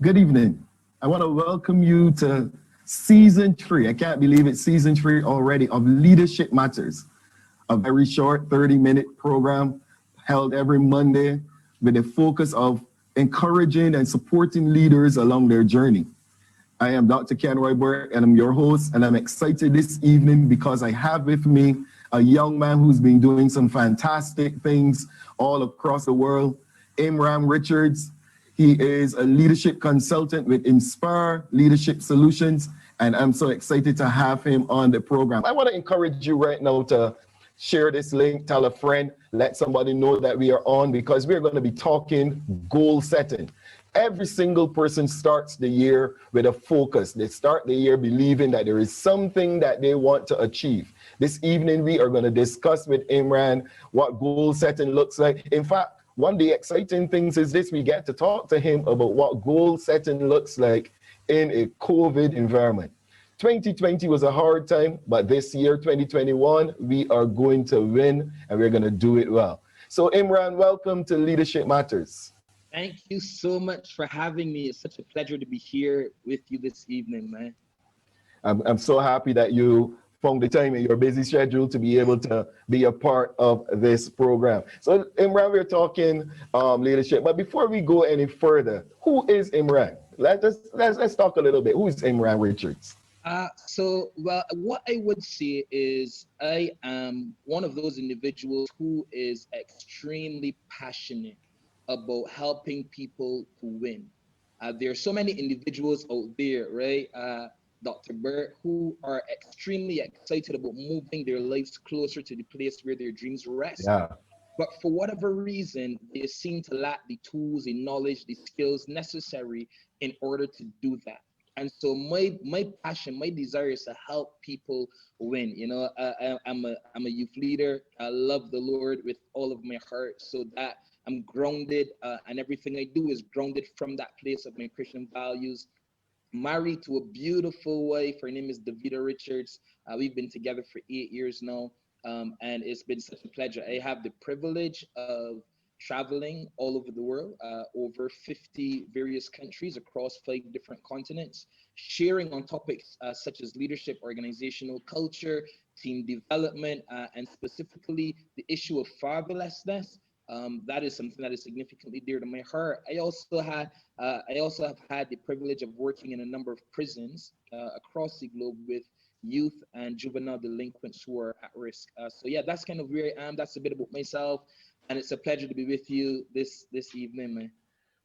Good evening. I want to welcome you to season 3. I can't believe it's season 3 already of Leadership Matters, a very short 30-minute program held every Monday with the focus of encouraging and supporting leaders along their journey. I am Dr. Kenroy Burke, and I'm your host, and I'm excited this evening because I have with me a young man who's been doing some fantastic things all across the world, Imran Richards. He is a leadership consultant with Inspire Leadership Solutions, and I'm so excited to have him on the program. I want to encourage you right now to share this link, tell a friend, let somebody know that we are on, because we're going to be talking goal setting. Every single person starts the year with a focus. They start the year believing that there is something that they want to achieve. This evening, we are going to discuss with Imran what goal setting looks like. In fact, one of the exciting things is this: we get to talk to him about what goal setting looks like in a COVID environment. 2020 was a hard time, but this year, 2021, we are going to win, and we're going to do it well. So Imran, welcome to Leadership Matters. Thank you so much for having me. It's such a pleasure to be here with you this evening, man. I'm so happy that you found the time in your busy schedule to be able to be a part of this program. So Imran, we're talking leadership, but before we go any further, who is Imran? Let's talk a little bit. Who is Imran Richards? Well, what I would say is I am one of those individuals who is extremely passionate about helping people to win. There are so many individuals out there, right, Dr. Burt, who are extremely excited about moving their lives closer to the place where their dreams rest. Yeah. But for whatever reason, they seem to lack the tools, the knowledge, the skills necessary in order to do that. And so my passion, my desire is to help people win. You know, I'm a youth leader. I love the Lord with all of my heart, so that I'm grounded, and everything I do is grounded from that place of my Christian values. Married to a beautiful wife. Her name is Davida Richards. We've been together for 8 years now, and it's been such a pleasure. I have the privilege of traveling all over the world, over 50 various countries across 5 different continents, sharing on topics such as leadership, organizational culture, team development, and specifically the issue of fatherlessness. That is something that is significantly dear to my heart. I also have had the privilege of working in a number of prisons across the globe with youth and juvenile delinquents who are at risk. So yeah, that's kind of where I am. That's a bit about myself, and it's a pleasure to be with you this evening, man.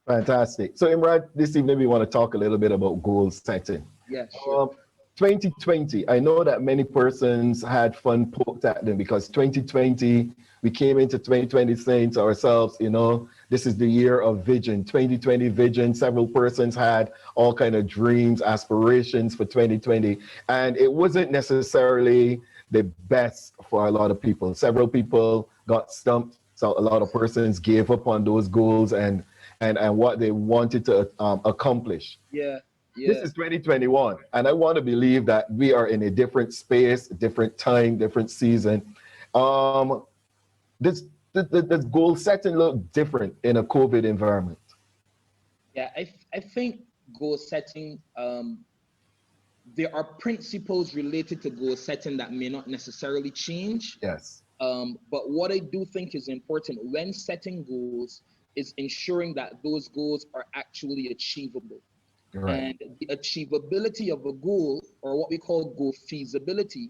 Fantastic. So Imran, this evening we want to talk a little bit about goal setting. Yeah, sure. 2020, I know that many persons had fun poked at them because 2020, we came into 2020 saying to ourselves, you know, this is the year of vision, 2020 vision. Several persons had all kind of dreams, aspirations for 2020, and it wasn't necessarily the best for a lot of people. Several people got stumped, so a lot of persons gave up on those goals and what they wanted to accomplish. Yeah, This yeah. is 2021, and I want to believe that we are in a different space, different time, different season. Um, this goal setting look different in a COVID environment. I think goal setting. There are principles related to goal setting that may not necessarily change. Yes. But what I do think is important when setting goals is ensuring that those goals are actually achievable. Right. And the achievability of a goal, or what we call goal feasibility,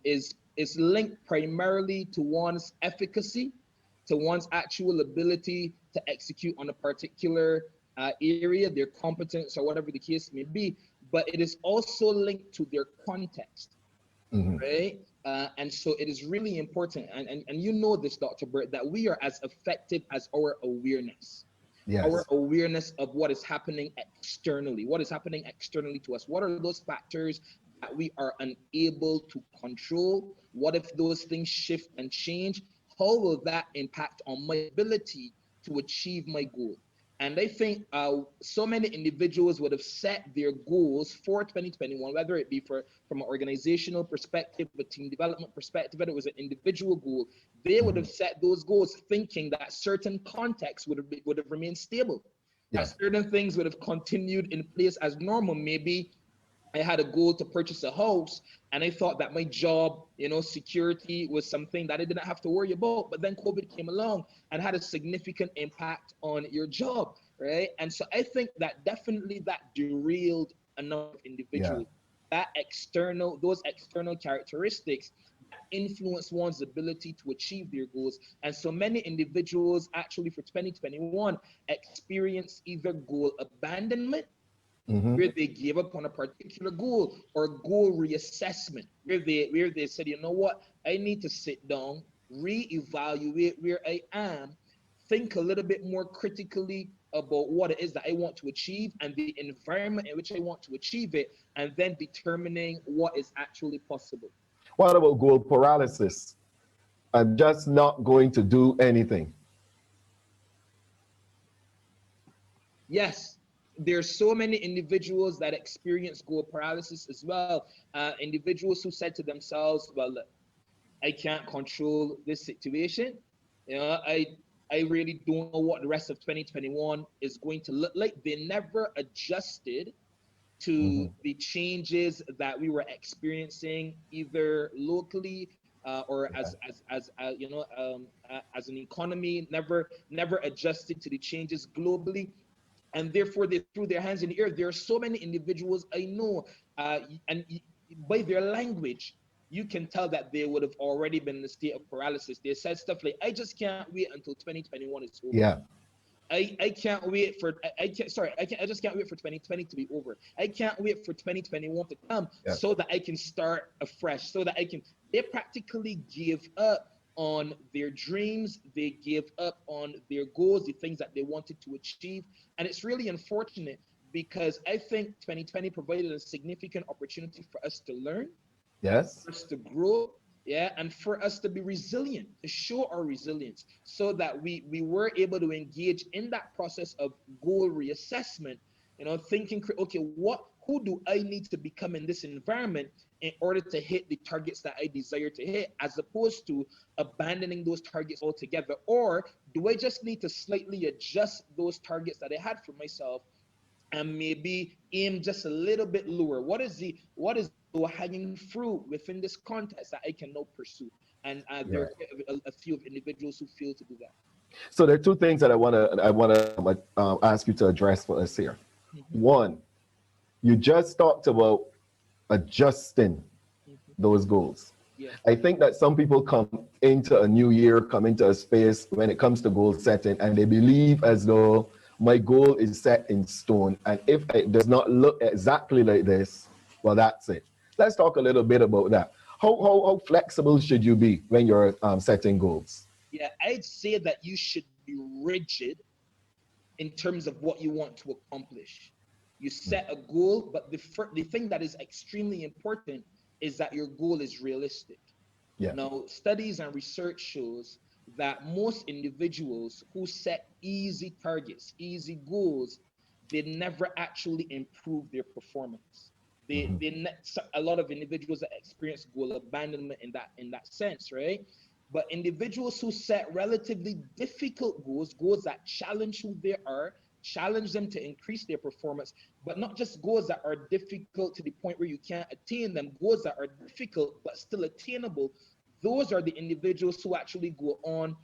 is linked primarily to one's efficacy, to one's actual ability to execute on a particular area, their competence, or whatever the case may be. But it is also linked to their context, Mhm. right? And so it is really important, and you know this, Dr. Burt, that we are as effective as our Yes. awareness of what is happening externally, to us. What are those factors that we are unable to control? What if those things shift and change? How will that impact on my ability to achieve my goal? And I think so many individuals would have set their goals for 2021, whether it be from an organizational perspective, a team development perspective, whether it was an individual goal. They would Mhm. have set those goals thinking that certain contexts would have remained stable. Yeah. That certain things would have continued in place as normal. Maybe I had a goal to purchase a house, and I thought that my job, security was something that I didn't have to worry about. But then COVID came along and had a significant impact on your job, right? And so I think that definitely that derailed a number of Yeah. individuals. Those external characteristics that influence one's ability to achieve their goals. And so many individuals actually for 2021 experience either goal abandonment, Mm-hmm. where they gave up on a particular goal, or goal reassessment, where they said, you know what, I need to sit down, reevaluate where I am, think a little bit more critically about what it is that I want to achieve and the environment in which I want to achieve it, and then determining what is actually possible. What about goal paralysis? I'm just not going to do anything. Yes, there's so many individuals that experience goal paralysis as well. Individuals who said to themselves, well, look, I can't control this situation. You know, I really don't know what the rest of 2021 is going to look like. They never adjusted Mm-hmm. to the changes that we were experiencing, either locally or Yeah. as an economy. Never adjusted to the changes globally, and therefore they threw their hands in the air. There are so many individuals I know, and by their language, you can tell that they would have already been in a state of paralysis. They said stuff like, "I just can't wait until 2021 is over. Yeah. I can't wait for I can't sorry I just can't wait for 2020 to be over. I can't wait for 2021 to come Yeah. so that I can start afresh, so that I can." They practically give up on their dreams, they give up on their goals, the things that they wanted to achieve. And it's really unfortunate, because I think 2020 provided a significant opportunity for us to learn, Yes. for us to grow, yeah, and for us to be resilient, to show our resilience, so that we were able to engage in that process of goal reassessment, thinking, okay, who do I need to become in this environment in order to hit the targets that I desire to hit, as opposed to abandoning those targets altogether? Or do I just need to slightly adjust those targets that I had for myself, and maybe aim just a little bit lower? What is the low hanging fruit within this context that I can now pursue? And there Yeah. are a few of individuals who fail to do that. So there are two things that I want to ask you to address for us here. Mhm, One, you just talked about adjusting mhm. those goals. Yeah. I think that some people come into a new year, come into a space when it comes to goal setting, and they believe as though my goal is set in stone. And if it does not look exactly like this, well, that's it. Let's talk a little bit about that. How flexible should you be when you're setting goals? Yeah, I'd say that you should be rigid in terms of what you want to accomplish. You set a goal, but the thing that is extremely important is that your goal is realistic. Yeah. Now, studies and research shows that most individuals who set easy targets, easy goals, they never actually improve their performance. Hmm. A lot of individuals that experience goal abandonment in that sense, right? But individuals who set relatively difficult goals that challenge who they are, challenge them to increase their performance, but not just goals that are difficult to the point where you can't attain them, goals that are difficult but still attainable. Those are the individuals who actually go on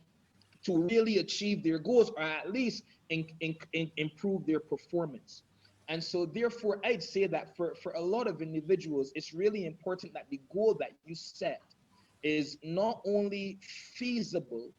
to really achieve their goals, or at least improve their performance. And so therefore, I'd say that for a lot of individuals, it's really important that the goal that you set is not only feasible,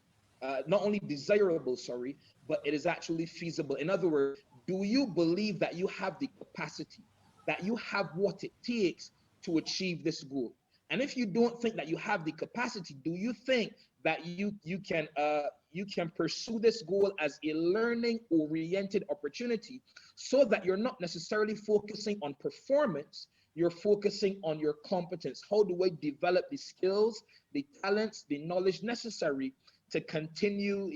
not only desirable, sorry, but it is actually feasible. In other words, do you believe that you have the capacity, that you have what it takes to achieve this goal? And if you don't think that you have the capacity, do you think that you can pursue this goal as a learning oriented opportunity, so that you're not necessarily focusing on performance, you're focusing on your competence? How do I develop the skills, the talents, the knowledge necessary to continue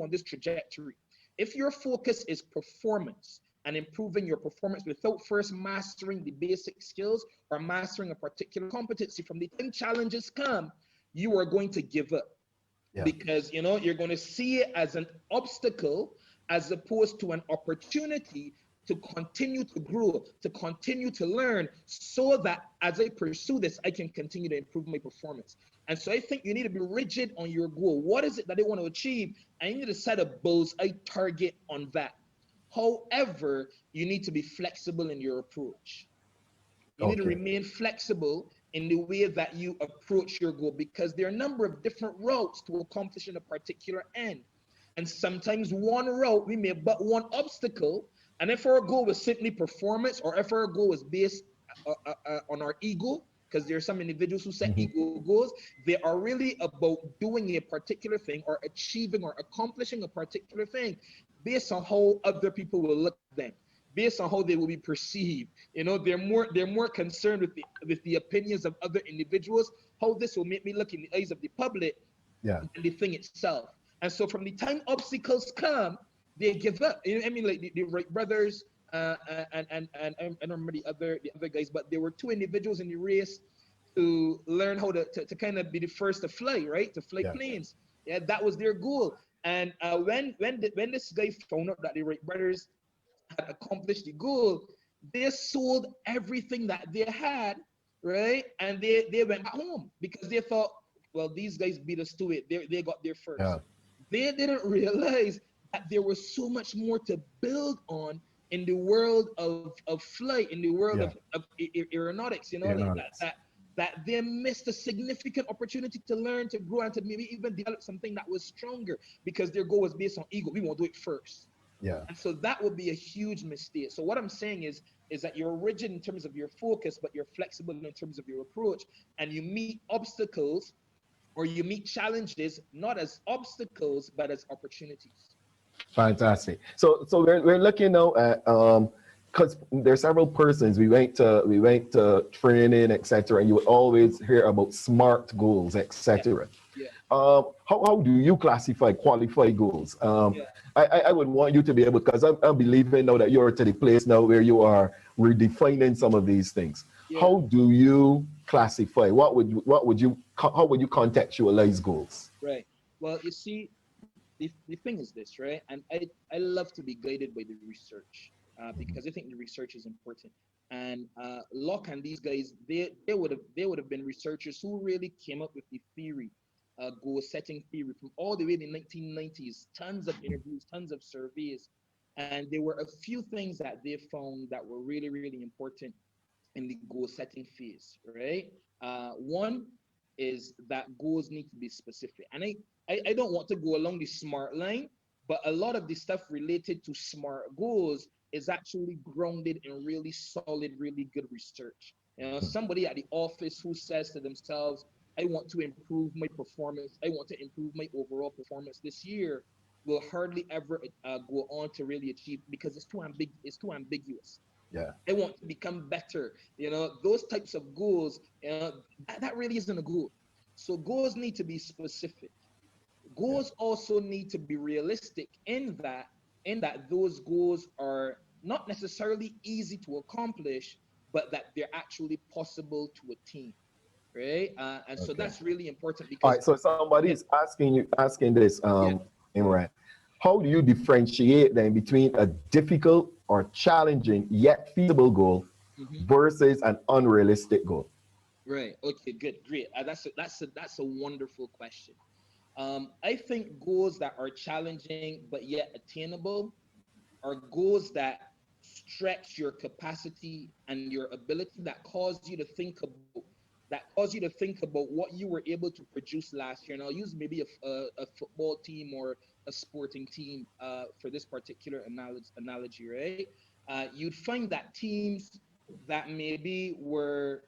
on this trajectory? If your focus is performance and improving your performance without first mastering the basic skills or mastering a particular competency, from the time challenges come, you are going to give up, Yeah. because you're going to see it as an obstacle, as opposed to an opportunity to continue to grow, to continue to learn, so that as I pursue this, I can continue to improve my performance. And so I think you need to be rigid on your goal. What is it that they want to achieve? And you need to set a bullseye target on that. However, you need to be flexible in your approach. You need to Okay. remain flexible in the way that you approach your goal, because there are a number of different routes to accomplishing a particular end. And sometimes one route, we may but one obstacle. And if our goal was simply performance, or if our goal was based on our ego, because there are some individuals who set Mhm. ego goals, they are really about doing a particular thing or achieving or accomplishing a particular thing based on how other people will look at them, based on how they will be perceived. They're more concerned with the opinions of other individuals, how this will make me look in the eyes of the public, Yeah. than the thing itself. And so from the time obstacles come, they give up. I mean, like the Wright brothers, and I don't remember the other guys, but there were two individuals in the race to learn how to kind of be the first to fly, right? To fly Yeah. planes. Yeah, that was their goal. And when this guy found out that the Wright brothers had accomplished the goal, they sold everything that they had, right? And they went back home because they thought, well, these guys beat us to it. They got there Yeah. first. They didn't realize that there was so much more to build on in the world of flight, in the world Yeah. of aeronautics, like that, Aeronautics. that they missed a significant opportunity to learn, to grow, and to maybe even develop something that was stronger, because their goal was based on ego. We won't do it first. Yeah. And so that would be a huge mistake. So what I'm saying is that you're rigid in terms of your focus, but you're flexible in terms of your approach, and you meet obstacles, or you meet challenges not as obstacles but as opportunities. Fantastic. So we're looking now at because there's several persons we went to training, etc. And you would always hear about SMART goals, Yeah, etc. yeah, How do you classify qualify goals? yeah, I would want you to be able, because I'm believing now that you're to the place now where you are redefining some of these things. yeah. How do you classify? How would you contextualize goals? Right. Well, you see, the thing is this, right? And I love to be guided by the research, Mhm. because I think the research is important. And Locke and these guys, they would have been researchers who really came up with the theory, goal setting theory, from all the way in the 1990s. Tons of interviews, tons of surveys, and there were a few things that they found that were really, really important in the goal setting phase, right? One is that goals need to be specific. And I don't want to go along the smart line, but a lot of the stuff related to smart goals is actually grounded in really solid, really good research. Somebody at the office who says to themselves, I want to improve my performance, I want to improve my overall performance this year, will hardly ever go on to really achieve, because it's too ambiguous. Yeah. I want to become better. Those types of goals, that really isn't a goal. So goals need to be specific. Yeah. Goals also need to be realistic in that those goals are not necessarily easy to accomplish, but that they're actually possible to attain, right? And so Okay. that's really important All because right. So yeah, somebody's asking this, yeah, Imran. How do you differentiate then between a difficult or challenging yet feasible goal mhm. versus an unrealistic goal? Right. Okay. Good. Great. That's a wonderful question. I think goals that are challenging but yet attainable are goals that stretch your capacity and your ability, that cause you to think about what you were able to produce last year. And I'll use maybe a football team or a sporting team for this particular analogy, right? You'd find that teams that maybe were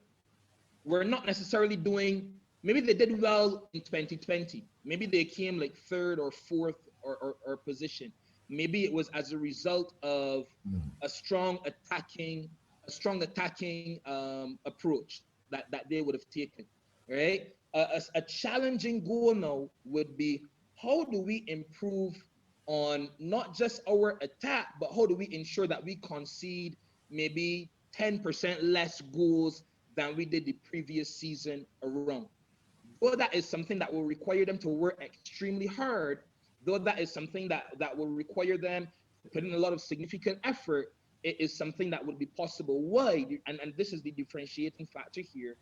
not necessarily doing, maybe they did well in 2020, maybe they came like third or fourth, or position. Maybe it was as a result of Mhm. a strong attacking approach that they would have taken, right? A challenging goal now would be, how do we improve on not just our attack, but how do we ensure that we concede maybe 10% less goals than we did the previous season around? Though that is something that will require them to work extremely hard, though that is something that will require them to put in a lot of significant effort, it is something that would be possible. Why? And this is the differentiating factor here,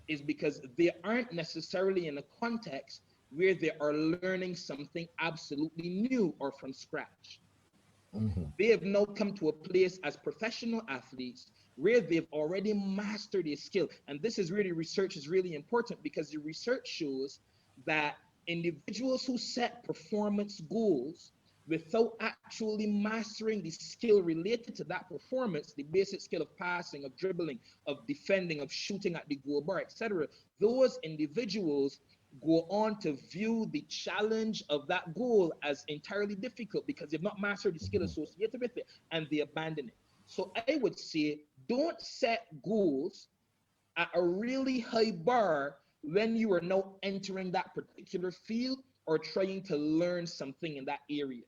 is because they aren't necessarily in a context where they are learning something absolutely new or from scratch. They have now come to a place as professional athletes where they've already mastered a skill. And this is really, research is really important, because the research shows that individuals who set performance goals without actually mastering the skill related to that performance, the basic skill of passing, of dribbling, of defending, of shooting at the goal bar, etc., those individuals go on to view the challenge of that goal as entirely difficult because they've not mastered the skill associated with it, and they abandon it. So I would say, don't set goals at a really high bar when you are now entering that particular field or trying to learn something in that area.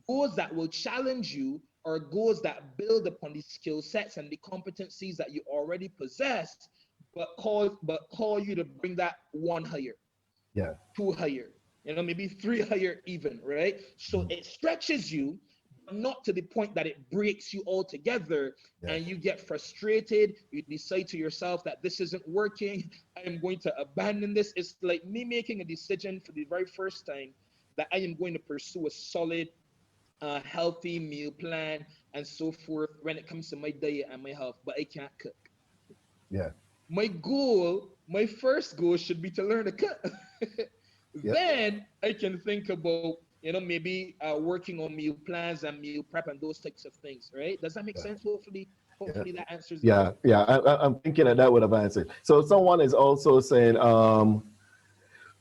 Goals that will challenge you are goals that build upon the skill sets and the competencies that you already possess, but call you to bring that one higher, Yeah. two higher, maybe three higher even, right? So it stretches you, but not to the point that it breaks you altogether, and you get frustrated. You decide to yourself that this isn't working. I am going to abandon this. It's like me making a decision for the very first time that I am going to pursue a solid, healthy meal plan and so forth when it comes to my diet and my health, but I can't cook. Yeah. My first goal should be to learn to cook. Yep. Then I can think about, maybe working on meal plans and meal prep and those types of things, right? Does that make sense? Hopefully that answers it. I'm thinking that would have answered. So someone is also saying,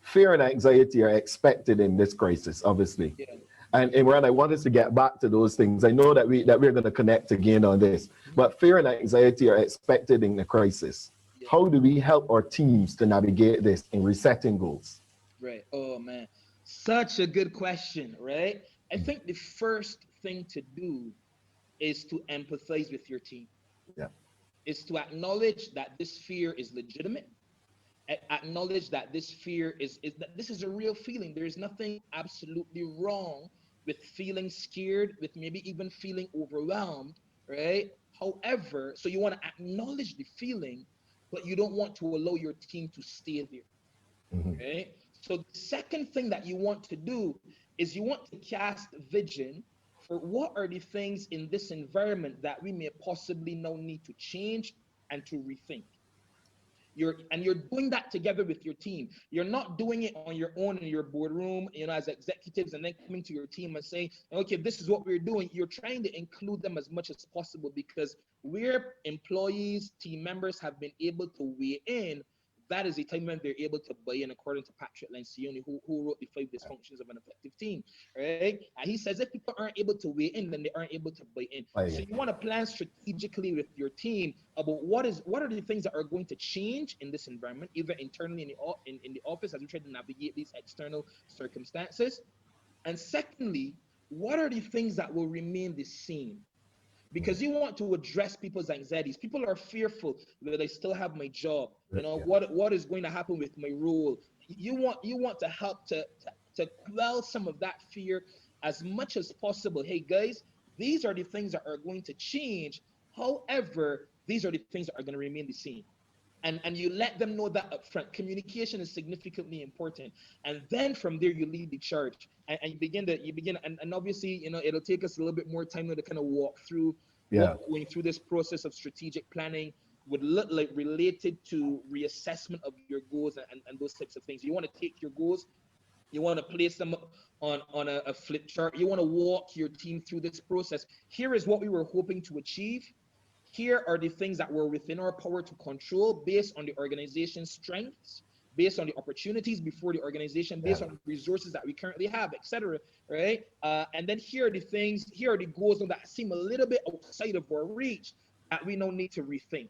fear and anxiety are expected in this crisis, obviously. Yeah. And Rand, I want us to get back to those things. I know that we're going to connect again on this, but fear and anxiety are expected in the crisis. Yeah. How do we help our teams to navigate this in resetting goals? Right. Oh man, such a good question, right? I think the first thing to do is to empathize with your team. Yeah. Is to acknowledge that this fear is legitimate. Acknowledge that this fear is that this is a real feeling. There's nothing absolutely wrong with feeling scared, with maybe even feeling overwhelmed, right? However, so you want to acknowledge the feeling, but you don't want to allow your team to stay there, right? So the second thing that you want to do is you want to cast vision for what are the things in this environment that we may possibly now need to change and to rethink. You're doing that together with your team. You're not doing it on your own in your boardroom, as executives, and then coming to your team and saying, okay, this is what we're doing. You're trying to include them as much as possible, because where employees, team members have been able to weigh in, that is the time when they're able to buy in, according to Patrick Lencioni, who wrote the 5 dysfunctions of an effective team, right? And he says if people aren't able to weigh in, then they aren't able to buy in. So you want to plan strategically with your team about what are the things that are going to change in this environment, either internally in the office as we try to navigate these external circumstances. And secondly, what are the things that will remain the same? Because you want to address people's anxieties. People are fearful that I still have my job. What is going to happen with my role? You want to help to quell some of that fear as much as possible. Hey guys, these are the things that are going to change. However, these are the things that are going to remain the same. And you let them know that upfront. Communication is significantly important, and then from there you lead the charge, and you begin, and obviously it'll take us a little bit more time to kind of walk through what going through this process of strategic planning would look like related to reassessment of your goals and those types of things. You want to take your goals, you want to place them on a flip chart, you want to walk your team through this process. Here is what we were hoping to achieve. Here are the things that were within our power to control based on the organization's strengths, based on the opportunities before the organization, based on the resources that we currently have, etc. Right? And then here are the goals that seem a little bit outside of our reach that we now need to rethink.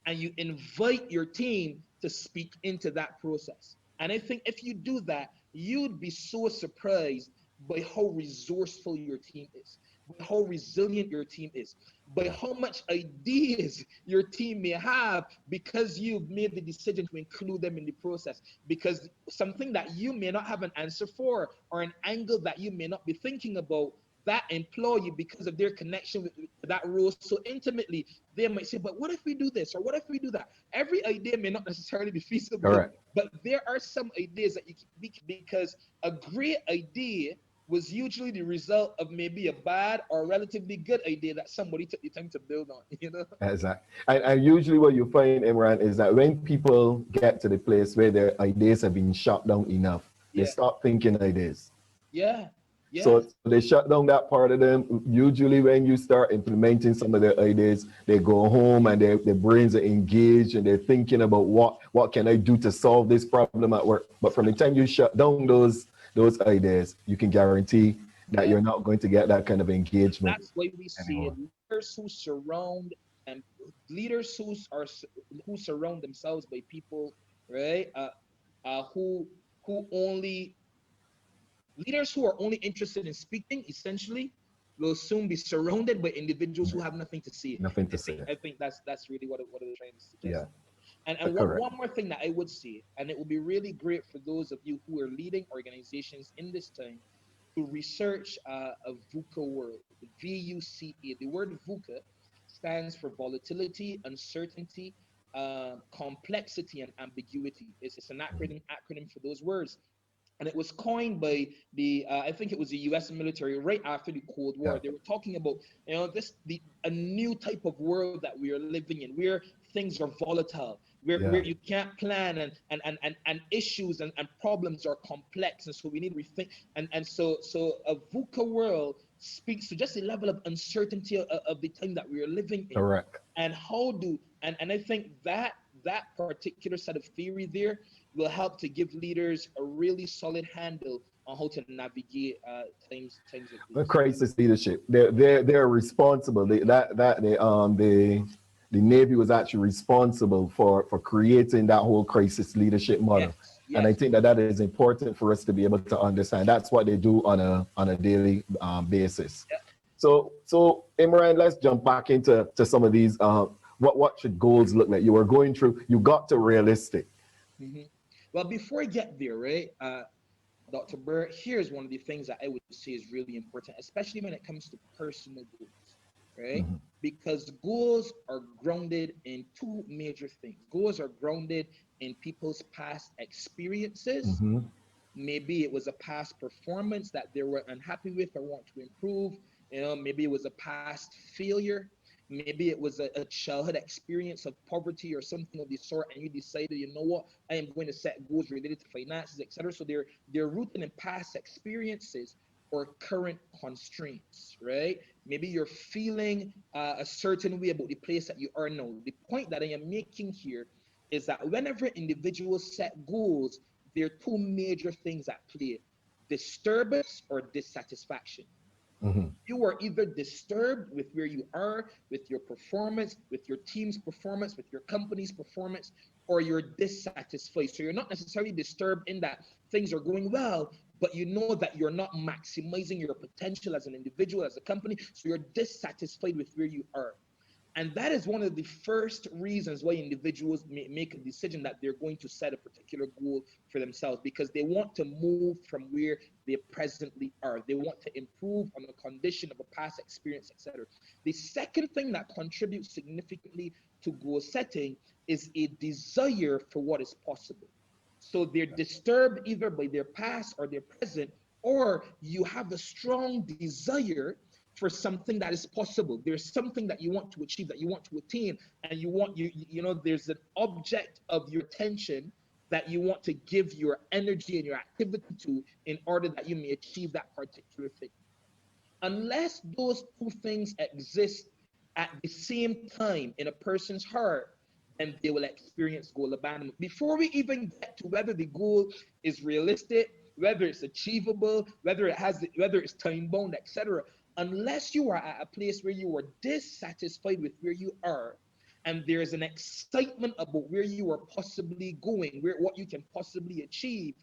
And you invite your team to speak into that process. And I think if you do that, you'd be so surprised by how resourceful your team is. by how resilient your team is, by how much ideas your team may have because you've made the decision to include them in the process. Because something that you may not have an answer for, or an angle that you may not be thinking about, that employee, because of their connection with that role so intimately, they might say, but what if we do this, or what if we do that? Every idea may not necessarily be feasible. Correct. But there are some ideas that you can, because a great idea was usually the result of maybe a bad or relatively good idea that somebody took the time to build on, you know? Exactly. And usually what you find, Imran, is that when people get to the place where their ideas have been shut down enough, they Yeah, stop thinking ideas. yeah, yeah, So they shut down that part of them. Usually when you start implementing some of their ideas, they go home and their brains are engaged and they're thinking about what can I do to solve this problem at work. But from the time you shut down those ideas, you can guarantee that yeah. you're not going to get that kind of engagement That's why we see anymore. leaders who surround, and leaders who surround themselves by people, right? Who only leaders who are only interested in speaking, essentially, will soon be surrounded by individuals who have nothing to say. Nothing I to think say. I think that's really what they're trying to suggest. Yeah. And Correct. one more thing that I would say, and it would be really great for those of you who are leading organizations in this time, to research a VUCA world, VUCA. The word VUCA stands for volatility, uncertainty, complexity, and ambiguity. It's an acronym for those words, and it was coined by the I think it was the U.S. military right after the Cold Yeah. War. They were talking about, this, the a new type of world that we are living in, where things are volatile, where Yeah. you can't plan, and issues and problems are complex, and so we need to rethink. And so a VUCA world speaks to just the level of uncertainty of the time that we are living in, Correct. and how do and I think that particular set of theory there will help to give leaders a really solid handle on how to navigate times like The these. crisis leadership. They're responsible. The Navy was actually responsible for creating that whole crisis leadership model. Yes, And I yes. think that is important for us to be able to understand. That's what they do on a daily basis. Yeah. So Imran, let's jump back into some of these. What should goals look like? You were going through. You got to realistic. Mhm. Well, before I get there, right, Dr. Burr, here's one of the things that I would say is really important, especially when it comes to personal goals, right? Mhm. Because goals are grounded in two major things. Goals are grounded in people's past experiences. Mhm. Maybe it was a past performance that they were unhappy with or want to improve. Maybe it was a past failure. Maybe it was a childhood experience of poverty or something of the sort, and you decided, you know what, I am going to set goals related to finances, etc. So they're rooted in past experiences or current constraints, right? Maybe you're feeling a certain way about the place that you are now. The point that I am making here is that whenever individuals set goals, there are two major things at play: disturbance or dissatisfaction. Mhm. You are either disturbed with where you are, with your performance, with your team's performance, with your company's performance, or you're dissatisfied. So you're not necessarily disturbed in that things are going well, but you know that you're not maximizing your potential as an individual, as a company. So you're dissatisfied with where you are. And that is one of the first reasons why individuals make a decision that they're going to set a particular goal for themselves, because they want to move from where they presently are. They want to improve on the condition of a past experience, etc. The second thing that contributes significantly to goal setting is a desire for what is possible. So they're disturbed either by their past or their present, or you have a strong desire for something that is possible. There's something that you want to achieve, that you want to attain, and there's an object of your attention that you want to give your energy and your activity to in order that you may achieve that particular thing. Unless those two things exist at the same time in a person's heart, then they will experience goal abandonment. Before we even get to whether the goal is realistic, whether it's achievable, whether it's time bound, etc., unless you are at a place where you are dissatisfied with where you are, and there's an excitement about where you are possibly going, where what you can possibly achieve,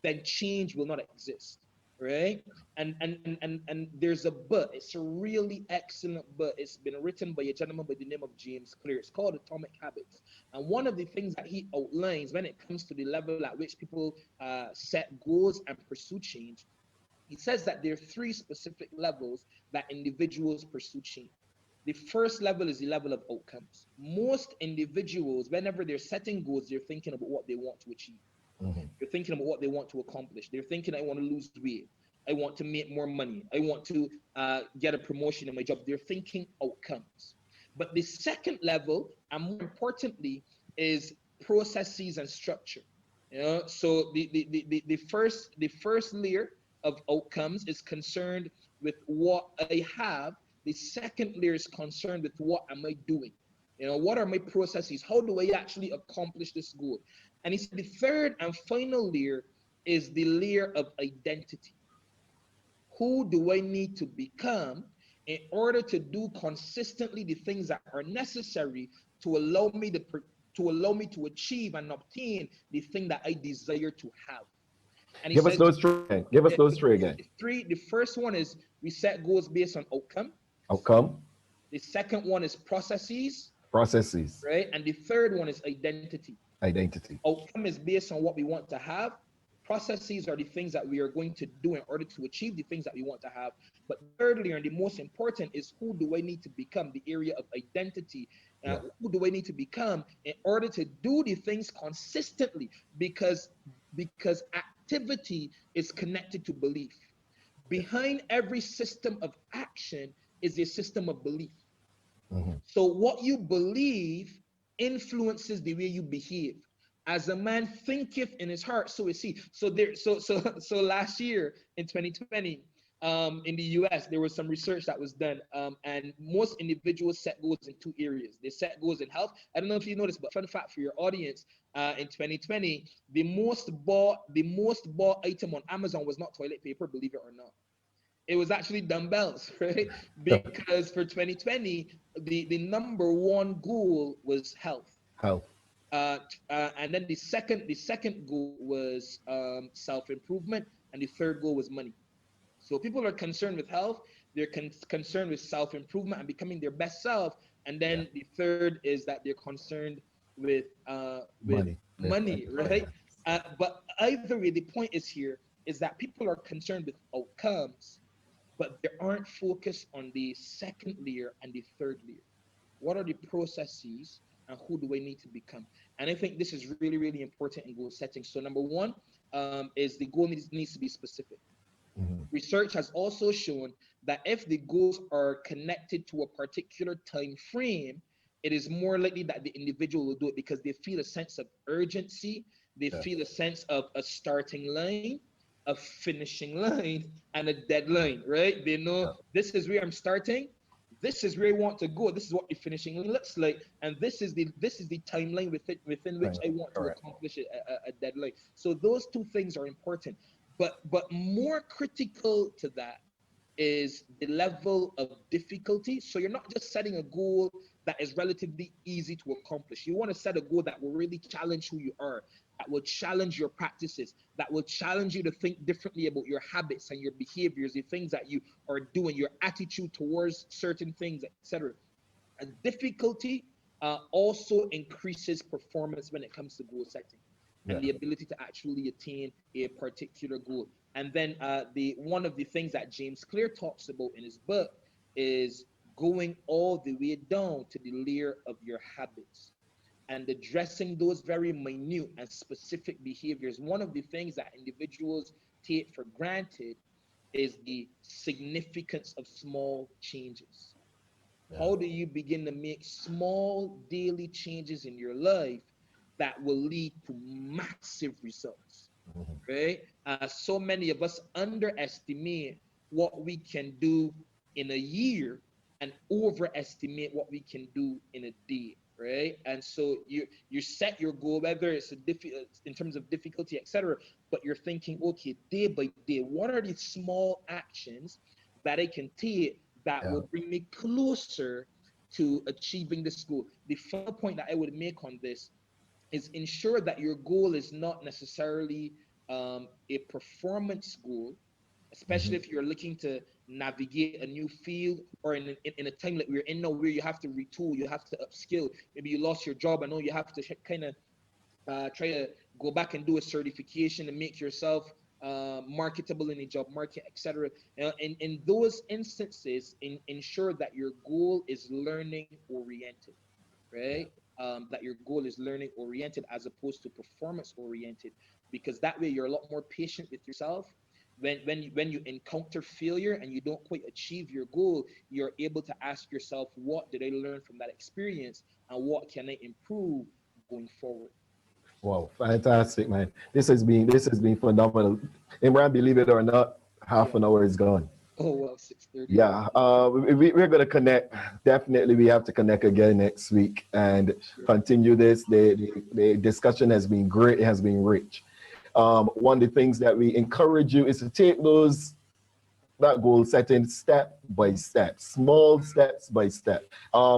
then change will not exist. right? And there's a book. It's a really excellent book. It's been written by a gentleman by the name of James Clear. It's called Atomic Habits. And one of the things that he outlines when it comes to the level at which people set goals and pursue change, he says that there are three specific levels that individuals pursue change. The first level is the level of outcomes. Most individuals, whenever they're setting goals, they're thinking about what they want to achieve. Mhm. They're thinking about what they want to accomplish. They're thinking, I want to lose weight. I want to make more money. I want to get a promotion in my job. They're thinking outcomes. But the second level, and more importantly, is processes and structure. You know, so the first layer of outcomes is concerned with what I have. The second layer is concerned with what am I doing. You know, what are my processes? How do I actually accomplish this goal? And he said the third and final layer is the layer of identity. Who do I need to become in order to do consistently the things that are necessary to allow me to achieve and obtain the thing that I desire to have? And he Give us says those three again. Give us those three again. the first one is we set goals based on outcome. Outcome, The second one is processes, processes, right? And the third one is identity. identity. Outcome is based on what we want to have. Processes are the things that we are going to do in order to achieve the things that we want to have. But thirdly, and the most important, is who do I need to become? The area of identity. Yeah. Who do I need to become in order to do the things consistently? Because activity is connected to belief. Behind every system of action is a system of belief. Mhm. So what you believe influences the way you behave. As a man thinketh in his heart, so is he. So last year in 2020, in the US, there was some research that was done, and most individuals set goals in two areas. They set goals in health. I don't know if you noticed, but fun fact for your audience, in 2020, the most bought item on Amazon was not toilet paper, believe it or not. It was actually dumbbells, right? Because for 2020, the number one goal was health. Health. And then the second goal was self-improvement, and the third goal was money. So people are concerned with health, they're concerned with self-improvement and becoming their best self, and Yeah. then the third is that they're concerned with Money. Yeah. money, right? But either way, the point is here is that people are concerned with outcomes, but they aren't focused on the second layer and the third layer. What are the processes and who do I need to become? And I think this is really, really important in goal setting. So number one is the goal needs to be specific. Mhm. Research has also shown that if the goals are connected to a particular time frame, it is more likely that the individual will do it because they feel a sense of urgency, they Yeah. feel a sense of a starting line, a finishing line, and a deadline, right? They know Yeah. this is where I'm starting, this is where I want to go, this is what the finishing line looks like, and this is the timeline within which Right. I want to Correct. accomplish a deadline. So those two things are important. But more critical to that is the level of difficulty. So you're not just setting a goal that is relatively easy to accomplish. You want to set a goal that will really challenge who you are, that will challenge your practices, that will challenge you to think differently about your habits and your behaviors, the things that you are doing, your attitude towards certain things, etc. And difficulty also increases performance when it comes to goal setting and Yeah. the ability to actually attain a particular goal. And then the one of the things that James Clear talks about in his book is going all the way down to the layer of your habits and addressing those very minute and specific behaviors. One of the things that individuals take for granted is the significance of small changes. Yeah. How do you begin to make small daily changes in your life that will lead to massive results? Mhm. Right? So many of us underestimate what we can do in a year and overestimate what we can do in a day. Right? And so you set your goal, whether it's in terms of difficulty, etc. But you're thinking, okay, day by day, what are the small actions that I can take that Yeah. will bring me closer to achieving this goal? The final point that I would make on this is ensure that your goal is not necessarily a performance goal, especially if you're looking to navigate a new field, or in a time like we're in now where you have to retool, you have to upskill. Maybe you lost your job. I know you have to kind of try to go back and do a certification and make yourself marketable in the job market, etc. In those instances, ensure that your goal is learning oriented, right? That your goal is learning oriented as opposed to performance oriented, because that way you're a lot more patient with yourself. When you encounter failure and you don't quite achieve your goal, you're able to ask yourself, what did I learn from that experience, and what can I improve going forward? Wow, fantastic, man. This has been phenomenal. Imran, believe it or not, half Yeah. an hour is gone. Oh well, 6:30 Yeah, already. we're going to connect. Definitely, we have to connect again next week and Sure. continue this. The discussion has been great. It has been rich. One of the things that we encourage you is to take that goal setting step by step, small steps by step.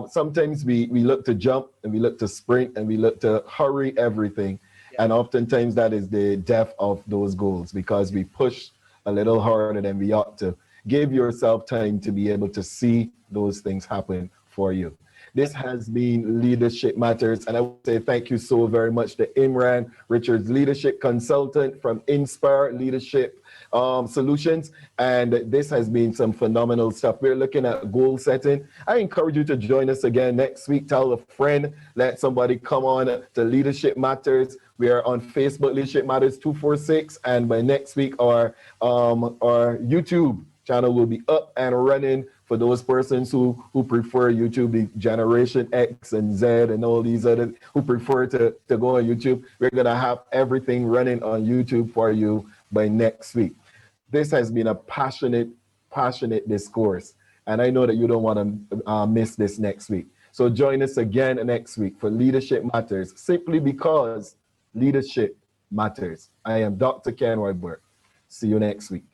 Sometimes we look to jump and we look to sprint and we look to hurry everything. Yeah. And oftentimes that is the death of those goals because we push a little harder than we ought to. Give yourself time to be able to see those things happen for you. This has been Leadership Matters, and I would say thank you so very much to Imran Richards, leadership consultant from Inspire Leadership Solutions. And this has been some phenomenal stuff. We're looking at goal setting. I encourage you to join us again next week. Tell a friend, let somebody come on to Leadership Matters. We are on Facebook, Leadership Matters 246, and by next week, our YouTube channel will be up and running for those persons who prefer YouTube, the Generation X and Z and all these others who prefer to go on YouTube. We're going to have everything running on YouTube for you by next week. This has been a passionate discourse, and I know that you don't want to miss this next week. So join us again next week for Leadership Matters, simply because leadership matters. I am Dr. Ken Roy Burke. See you next week.